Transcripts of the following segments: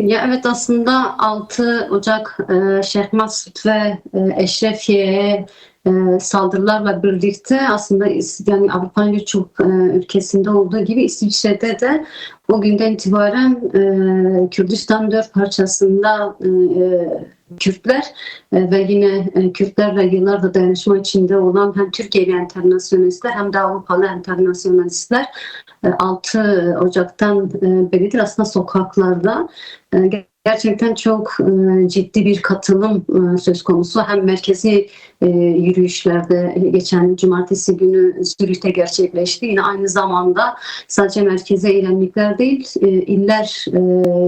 Ya evet, aslında 6 Ocak Şeyh Masud ve Eşrefiye'ye saldırılarla birlikte aslında yani Avrupa'nın birçok ülkesinde olduğu gibi İsviçre'de de o günden itibaren Kürdistan dört parçasında Kürtler ve yine Kürtlerle yıllardır dayanışma içinde olan hem Türkiye'li enternasyonalistler hem de Avrupalı enternasyonalistler 6 Ocak'tan beridir aslında sokaklarda gerçekten çok ciddi bir katılım söz konusu. Hem merkezi yürüyüşlerde geçen cumartesi günü Zürih'te gerçekleşti. Yine aynı zamanda sadece merkezi eylemlikler değil, iller,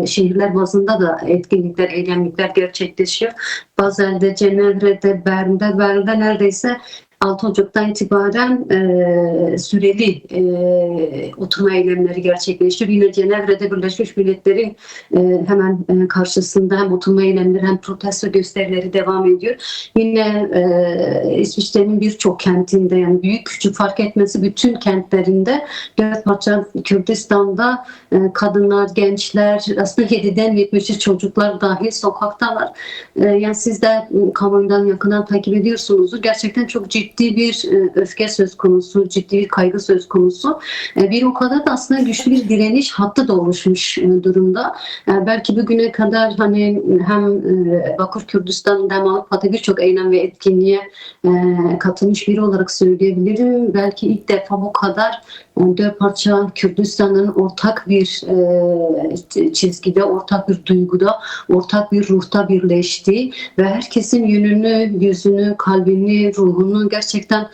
şehirler bazında da etkinlikler, eylemlikler gerçekleşiyor. Bazel'de, Cenevre'de, Bern'de neredeyse 6 Ocak'tan itibaren süreli oturma eylemleri gerçekleşti. Yine Cenevre'de Birleşmiş Milletler'in hemen karşısında hem oturma eylemleri hem protesto gösterileri devam ediyor. Yine İsviçre'nin birçok kentinde, yani büyük küçük fark etmesi bütün kentlerinde dört parça Kürdistan'da kadınlar, gençler, aslında 7'den 70'e çocuklar dahil sokaktalar. Yani siz de kamuoyundan yakından takip ediyorsunuzdur. Gerçekten çok ciddi bir öfke söz konusu, ciddi bir kaygı söz konusu. Bir o kadar da aslında güçlü bir direniş hattı da oluşmuş durumda. Belki bugüne kadar hani hem Bakır Kürdistan'da hem Avrupa'da birçok eylem ve etkinliğe katılmış biri olarak söyleyebilirim. Belki ilk defa bu kadar dört parça Kürdistan'ın ortak bir çizgide, ortak bir duyguda, ortak bir ruhta birleştiği ve herkesin yönünü, yüzünü, kalbini, ruhunu gerçekten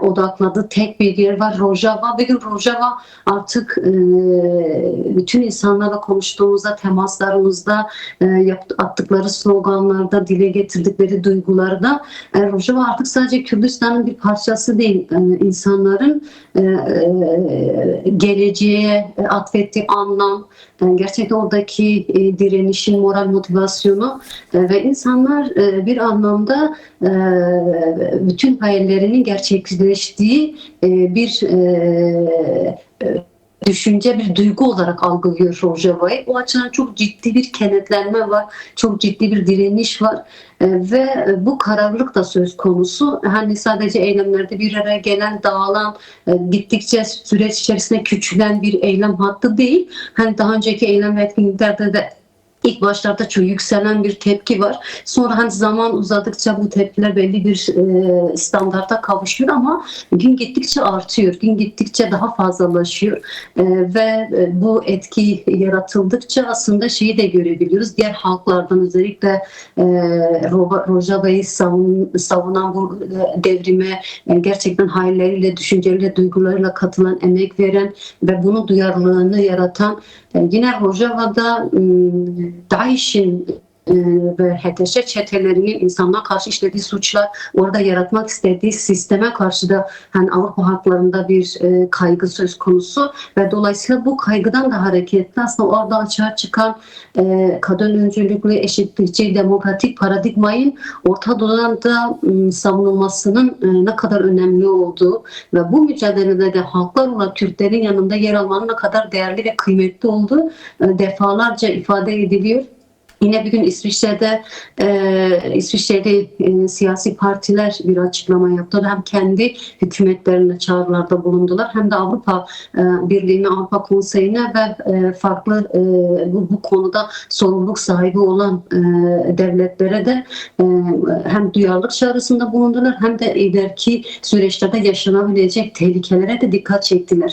odakladığı tek bir yer var. Rojava. Bugün Rojava artık bütün insanlarla konuştuğumuzda, temaslarımızda, attıkları sloganlarda, dile getirdikleri duygularda Rojava artık sadece Kürdistan'ın bir parçası değil. İnsanların geleceğe atfettiği anlam, gerçekten oradaki direnişin moral motivasyonu ve insanlar bir anlamda bütün hayallerinin gerçekleştiği bir düşünce, bir duygu olarak algılıyor Rojava'yı. O açıdan çok ciddi bir kenetlenme var, çok ciddi bir direniş var ve bu kararlılık da söz konusu. Hani sadece eylemlerde bir araya gelen, dağılan, gittikçe süreç içerisinde küçülen bir eylem hattı değil. Hani daha önceki eylem ve etkinliklerde de İlk başlarda çok yükselen bir tepki var. Sonra hani zaman uzadıkça bu tepkiler belli bir standarta kavuşuyor ama gün gittikçe artıyor. Gün gittikçe daha fazlalaşıyor. Ve bu etki yaratıldıkça aslında şeyi de görebiliyoruz. Diğer halklardan özellikle Rojava'yı savunan bu devrime gerçekten hayalleriyle, düşünceleriyle, duygularıyla katılan, emek veren ve bunu duyarlılığını yaratan yine Rojava'da DAEŞ'in ve HTŞ çetelerinin insanlığa karşı işlediği suçlar, orada yaratmak istediği sisteme karşı da hani Avrupa halklarında bir kaygı söz konusu ve dolayısıyla bu kaygıdan da hareketle aslında orada açığa çıkan kadın öncülüklü, eşitlikçi, demokratik paradigmayın Orta Doğu'da da savunulmasının ne kadar önemli olduğu ve bu mücadelede de halklar olarak Kürtlerin yanında yer almanın ne kadar değerli ve kıymetli olduğu defalarca ifade ediliyor. Yine bugün İsviçre'de siyasi partiler bir açıklama yaptılar. Hem kendi hükümetlerine çağrılarda bulundular hem de Avrupa Birliği'ne, Avrupa Konseyi'ne ve farklı bu konuda sorumluluk sahibi olan devletlere de hem duyarlılık çağrısında bulundular hem de ileriki süreçlerde yaşanabilecek tehlikelere de dikkat çektiler.